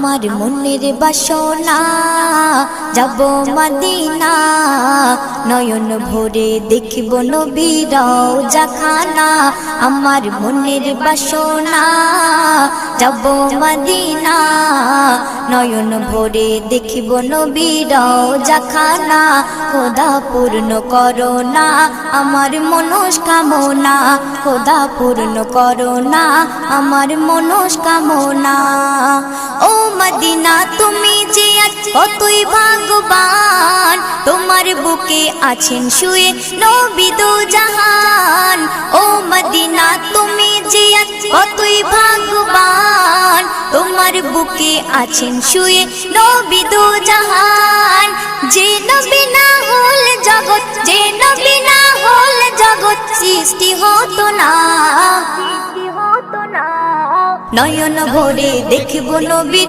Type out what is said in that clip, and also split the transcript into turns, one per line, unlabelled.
আমার মনের বাসনা যাব মদিনা নয়ন ভরে দেখিব নবীর রওজাখানা আমার মনের বাসনা যাব মদিনা নয়ন ভরে দেখিব নবীর রওজাখানা খোদা পূর্ণ করো না আমার মনস্কামনা খোদা পূর্ণ করো না আমার মনস্কামনা ও মদিনা তুমি যে কতই ভাগ্যবান তোমার বুকে আছেন শুয়ে নবী দো জাহান ও মদিনা তুমি যে কতই ভাগ্যবান তোমার বুকে আছেন শুয়ে নবী দো জাহান যে নবী না হল জগৎ যে নবী না হল জগৎ সৃষ্টি হতো না নয়ন ভরে দেখিব নবী